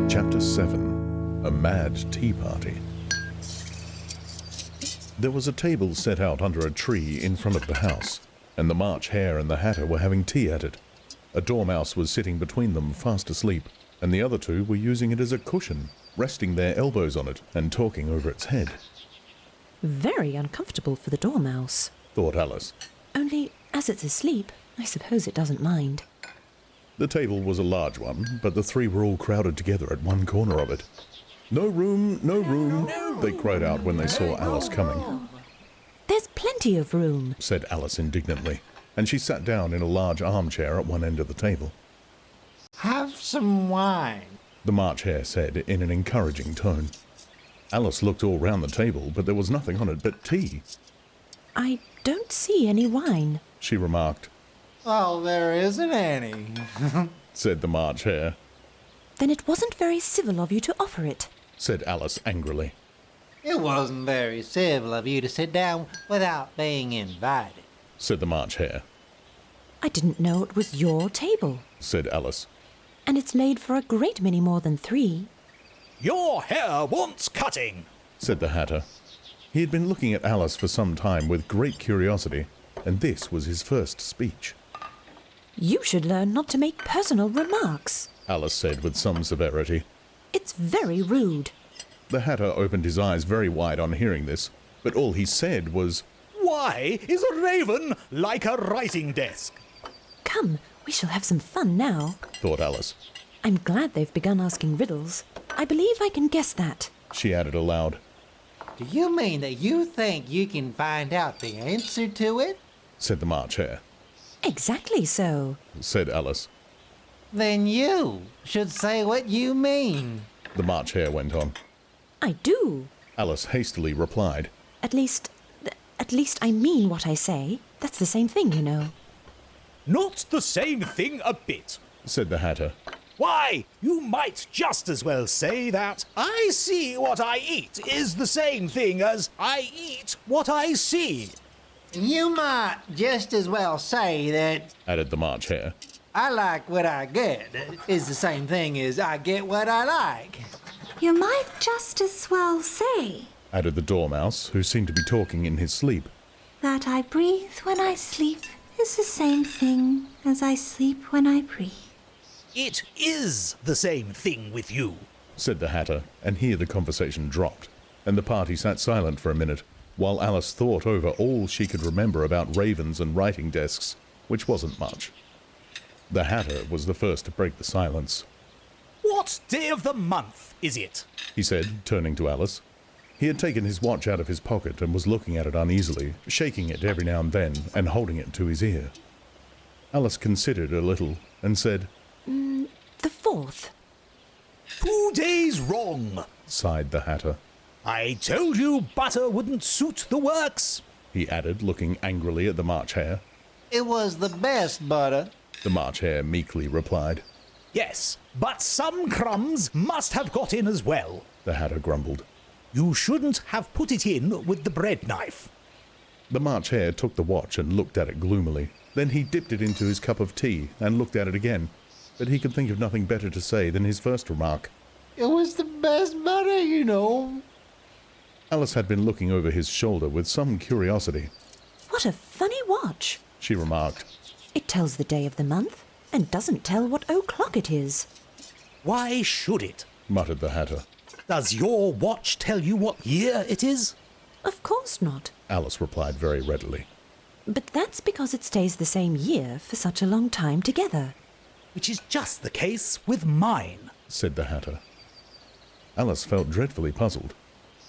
Chapter 7. A Mad Tea Party. There was a table set out under a tree in front of the house, and the March Hare and the Hatter were having tea at it. A Dormouse was sitting between them, fast asleep, and the other two were using it as a cushion, resting their elbows on it and talking over its head. Very uncomfortable for the Dormouse, thought Alice. Only, as it's asleep, I suppose it doesn't mind. The table was a large one, but the three were all crowded together at one corner of it. "No room, no room," they cried out when they saw Alice coming. "There's plenty of room," said Alice indignantly, and she sat down in a large armchair at one end of the table. "Have some wine," the March Hare said in an encouraging tone. Alice looked all round the table, but there was nothing on it but tea. "I don't see any wine," she remarked. "Oh, there isn't any," said the March Hare. "Then it wasn't very civil of you to offer it," said Alice angrily. "It wasn't very civil of you to sit down without being invited," said the March Hare. "I didn't know it was your table," said Alice. "and it's laid for a great many more than 3. "Your hair wants cutting," said the Hatter. He had been looking at Alice for some time with great curiosity, and this was his first speech. "You should learn not to make personal remarks," Alice said with some severity. "It's very rude." The Hatter opened his eyes very wide on hearing this, but all he said was, "Why is a raven like a writing desk?" "Come, we shall have some fun now," thought Alice. "I'm glad they've begun asking riddles. I believe I can guess that," she added aloud. "Do you mean that you think you can find out the answer to it?" said the March Hare. "Exactly so," said Alice. "Then you should say what you mean," the March Hare went on. "I do. Alice hastily replied. At least I mean what I say. That's the same thing, you know." "Not the same thing a bit," said the Hatter. "Why, you might just as well say that I see what I eat is the same thing as I eat what I see." "You might just as well say that," added the March Hare. "I like what I get is the same thing as I get what I like." "You might just as well say," added the Dormouse, who seemed to be talking in his sleep, "that I breathe when I sleep is the same thing as I sleep when I breathe." "It is the same thing with you," said the Hatter, and here the conversation dropped, and the party sat silent for a minute, while Alice thought over all she could remember about ravens and writing desks, which wasn't much. The Hatter was the first to break the silence. "What day of the month is it?" he said, turning to Alice. He had taken his watch out of his pocket and was looking at it uneasily, shaking it every now and then and holding it to his ear. Alice considered a little and said, "The 4th. 2 days wrong," sighed the Hatter. "I told you butter wouldn't suit the works," he added, looking angrily at the March Hare. "It was the best butter," The March Hare meekly replied. "Yes, but some crumbs must have got in as well. The Hatter grumbled. You shouldn't have put it in with the bread knife." The March Hare took the watch and looked at it gloomily. Then he dipped it into his cup of tea and looked at it again, but he could think of nothing better to say than his first remark. "It was the best butter, you know." Alice had been looking over his shoulder with some curiosity. "What a funny watch. She remarked. It tells the day of the month and doesn't tell what o'clock it is." "Why should it? Muttered the Hatter. Does your watch tell you what year it is?" "Of course not. Alice replied very readily. But that's because it stays the same year for such a long time together." "Which is just the case with mine," said the Hatter. Alice felt dreadfully puzzled.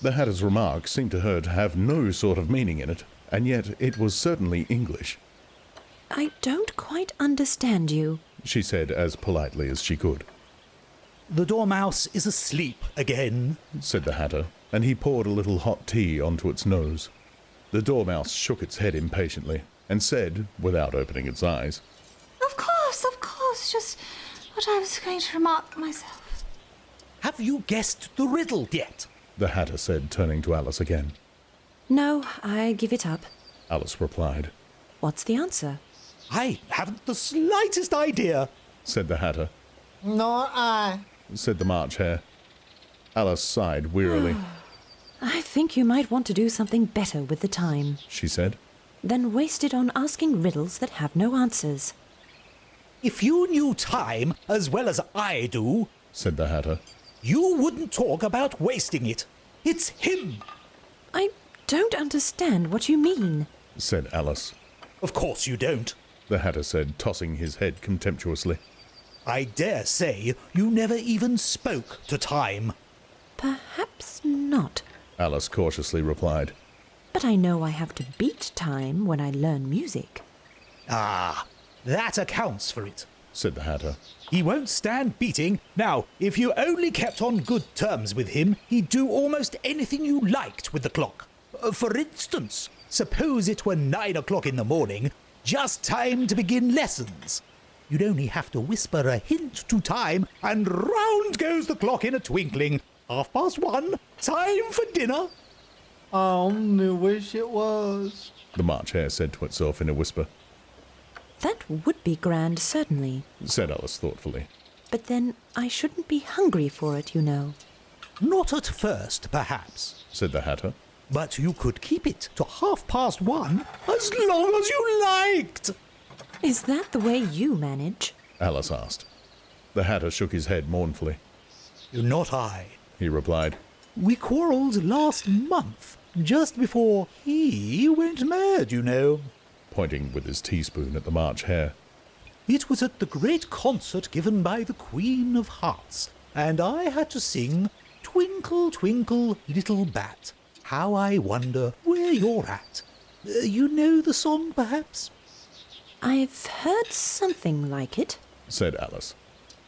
The Hatter's remark seemed to her to have no sort of meaning in it, and yet it was certainly English. "I don't quite understand you," she said as politely as she could. "The Dormouse is asleep again," said the Hatter, and he poured a little hot tea onto its nose. The Dormouse shook its head impatiently and said, without opening its eyes, Of course, just what I was going to remark myself." "Have you guessed the riddle yet?" the Hatter said, turning to Alice again. "No, I give it up." Alice replied. "What's the answer?" "I haven't the slightest idea," said the Hatter. "Nor I," said the March Hare. Alice sighed wearily. I think you might want to do something better with the time She said. than waste it on asking riddles that have no answers. If you knew time as well as I do, Said the Hatter. you wouldn't talk about wasting it. It's him. I don't understand what you mean. Said Alice. Of course you don't. The Hatter said, tossing his head contemptuously. I dare say you never even spoke to time. Perhaps not. Alice cautiously replied. But I know I have to beat time when I learn music. Ah, that accounts for it. Said the Hatter. He won't stand beating. Now, if you only kept on good terms with him, he'd do almost anything you liked with the clock. For instance, suppose it were 9 o'clock in the morning, just time to begin lessons. You'd only have to whisper a hint to time, and round goes the clock in a twinkling. 1:30, time for dinner. I only wish it was. The March Hare said to itself in a whisper. That would be grand, certainly. Said Alice thoughtfully. But then I shouldn't be hungry for it, you know. Not at first, perhaps, Said the Hatter. but you could keep it to 1:30 as long as you liked. Is that the way you manage? Alice asked. The Hatter shook his head mournfully. Not I. He replied. We quarrelled last month, just before he went mad, you know. Pointing with his teaspoon at the March Hare. It was at the great concert given by the Queen of Hearts, and I had to sing Twinkle, Twinkle, Little Bat, How I Wonder Where You're At. You know the song, perhaps? I've heard something like it. Said Alice.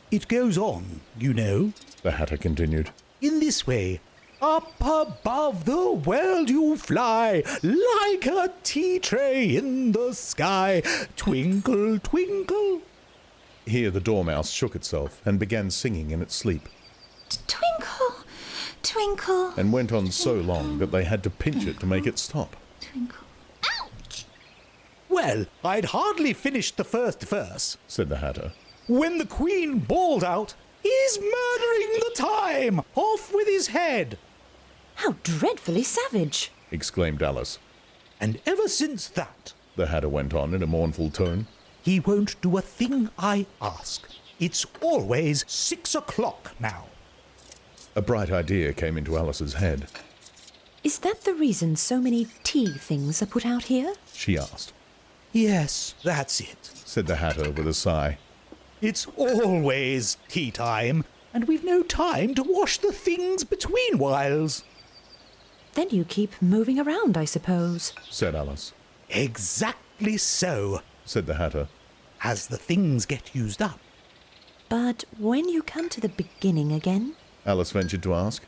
It goes on, you know, The Hatter continued. in this way. Up above the world you fly, like a tea tray in the sky. Twinkle, twinkle. Here the Dormouse shook itself and began singing in its sleep, Twinkle, twinkle, and went on so long that they had to pinch it to make it stop. twinkle. Ouch! Well, I'd hardly finished the first verse Said the Hatter. when the Queen bawled out, "He's murdering the time! Off with his head!" How dreadfully savage! Exclaimed Alice. And ever since that, The Hatter went on in a mournful tone. he won't do a thing I ask. It's always 6 o'clock now. A bright idea came into Alice's head. Is that the reason so many tea things are put out here? She asked. Yes, that's it. Said the Hatter with a sigh. It's always tea time, and we've no time to wash the things between whiles. Then you keep moving around, I suppose. Said Alice. Exactly so, Said the Hatter. as the things get used up. But when you come to the beginning again, Alice ventured to ask.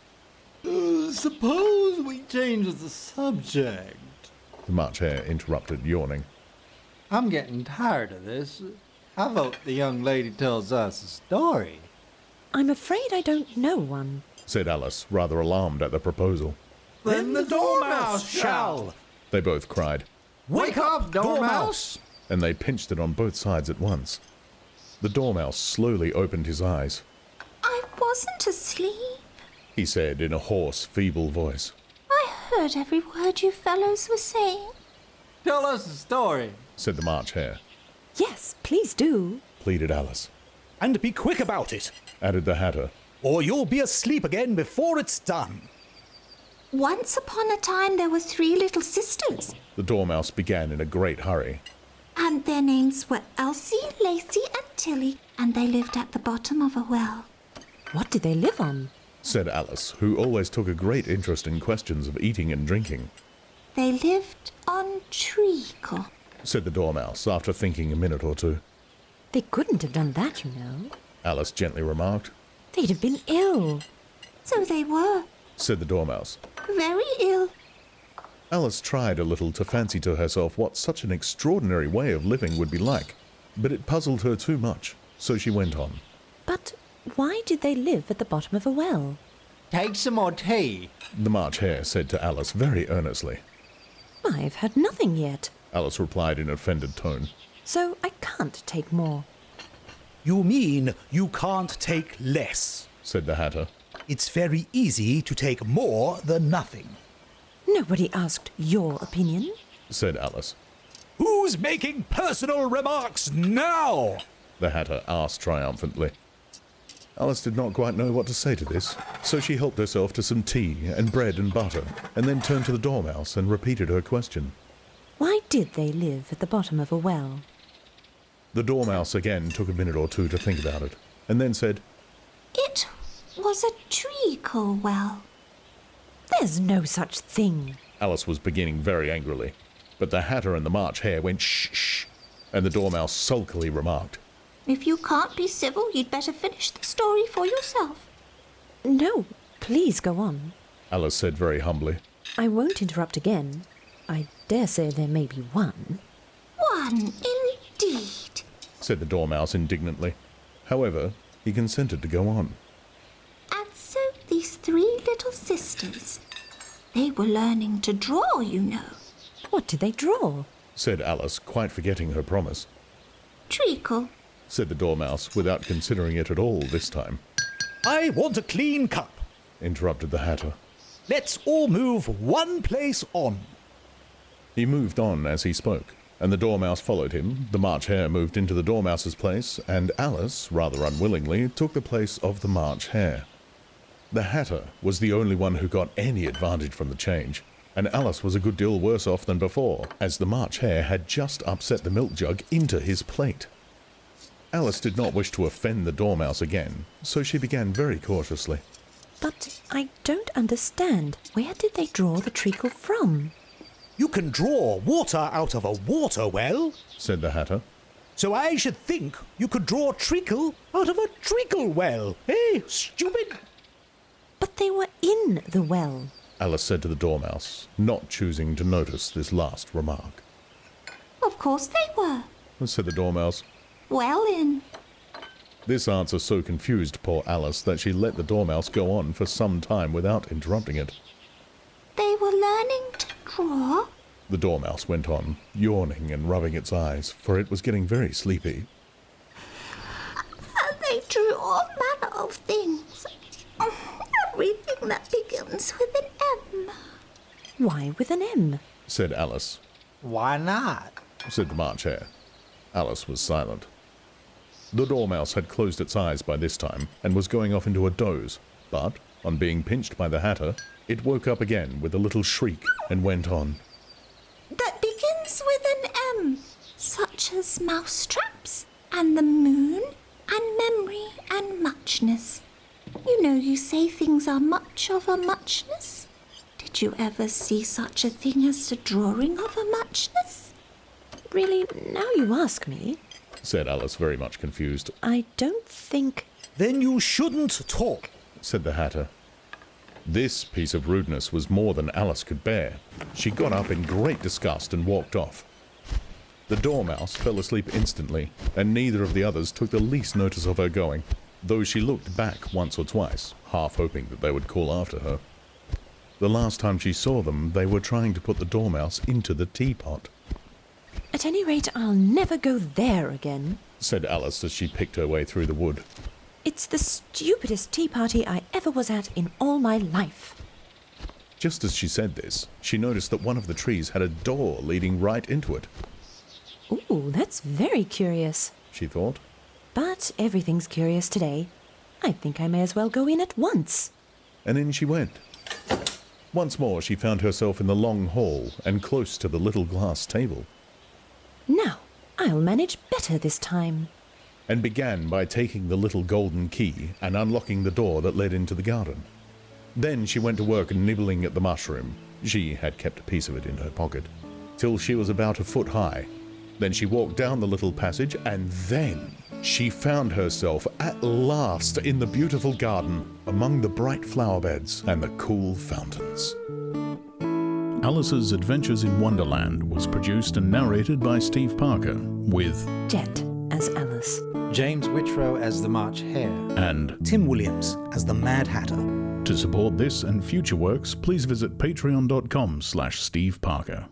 Suppose we change the subject. The March Hare interrupted, yawning. I'm getting tired of this. How about the young lady tells us a story? I'm afraid I don't know one. Said Alice, rather alarmed at the proposal. Then the Dormouse shall. They both cried, Wake up, Dormouse! and they pinched it on both sides at once. The Dormouse slowly opened his eyes. I wasn't asleep. He said in a hoarse, feeble voice. I heard every word you fellows were saying. Tell us a story. Said the March Hare. Yes, please do. Pleaded Alice. And be quick about it, Added the Hatter. or you'll be asleep again before it's done. Once upon a time there were 3 little sisters, The Dormouse began in a great hurry. and their names were Elsie, Lacey, and Tilly, and they lived at the bottom of a well. What did they live on? Said Alice, who always took a great interest in questions of eating and drinking. They lived on treacle. Said the Dormouse, after thinking a minute or two. They couldn't have done that, you know. Alice gently remarked. They'd have been ill. So they were, Said the Dormouse. very ill. Alice tried a little to fancy to herself what such an extraordinary way of living would be like, but it puzzled her too much, so she went on. But why did they live at the bottom of a well? Take some more tea. The March Hare said to Alice very earnestly. I've had nothing yet, Alice replied in an offended tone. so I can't take more. You mean you can't take less? said the Hatter. It's very easy to take more than nothing. Nobody asked your opinion. Said Alice. Who's making personal remarks now? The Hatter asked triumphantly. Alice did not quite know what to say to this, so she helped herself to some tea and bread and butter, and then turned to the Dormouse and repeated her question. Why did they live at the bottom of a well? The Dormouse again took a minute or two to think about it, and then said, It was a treacle well. There's no such thing. Alice was beginning very angrily, but the Hatter and the March Hare went shh, shh, and the Dormouse sulkily remarked, If you can't be civil, you'd better finish the story for yourself. No, please go on. Alice said very humbly. I won't interrupt again. I dare say there may be one. One, indeed. Said the Dormouse indignantly. However, he consented to go on. And so these three little sisters, they were learning to draw, you know. What did they draw? Said Alice, quite forgetting her promise. Treacle. Said the Dormouse, without considering it at all this time. I want a clean cup. Interrupted the Hatter. Let's all move one place on. He moved on as he spoke, and the Dormouse followed him. The March Hare moved into the Dormouse's place, and Alice, rather unwillingly, took the place of the March Hare. The Hatter was the only one who got any advantage from the change, and Alice was a good deal worse off than before, as the March Hare had just upset the milk jug into his plate. Alice did not wish to offend the Dormouse again, so she began very cautiously. But I don't understand. Where did they draw the treacle from? You can draw water out of a water well, Said the Hatter. so I should think you could draw treacle out of a treacle well. Eh, stupid? But they were in the well. Alice said to the Dormouse, not choosing to notice this last remark. Of course they were. Said the Dormouse. Well in. This answer so confused poor Alice that she let the Dormouse go on for some time without interrupting it. They were learning to draw. The Dormouse went on, yawning and rubbing its eyes, for it was getting very sleepy. And they drew all manner of things. Everything that begins with an M. Why with an M? Said Alice. Why not? Said the March Hare. Alice was silent. The Dormouse had closed its eyes by this time, and was going off into a doze, but, on being pinched by the Hatter, it woke up again with a little shriek, and went on. That begins with an M. Such as mousetraps, and the moon, and memory, and muchness. You know you say things are much of a muchness. Did you ever see such a thing as the drawing of a muchness? Really, now you ask me, Said Alice, very much confused. I don't think... Then you shouldn't talk. Said the Hatter. This piece of rudeness was more than Alice could bear. She got up in great disgust and walked off. The Dormouse fell asleep instantly, and neither of the others took the least notice of her going, though she looked back once or twice, half hoping that they would call after her. The last time she saw them, they were trying to put the Dormouse into the teapot. At any rate, I'll never go there again. Said Alice as she picked her way through the wood. It's the stupidest tea party I ever was at in all my life. Just as she said this, she noticed that one of the trees had a door leading right into it. Ooh, that's very curious. She thought. But everything's curious today. I think I may as well go in at once. And in she went. Once more she found herself in the long hall and close to the little glass table, Now, I'll manage better this time. and began by taking the little golden key and unlocking the door that led into the garden. Then she went to work nibbling at the mushroom. She had kept a piece of it in her pocket, till she was about a foot high. Then she walked down the little passage, and then she found herself at last in the beautiful garden, among the bright flower beds and the cool fountains. Alice's Adventures in Wonderland was produced and narrated by Steve Parker, with Jet as Alice. James Whitrow as the March Hare. and Tim Williams as the Mad Hatter. to support this and future works, please visit patreon.com/Steve Parker.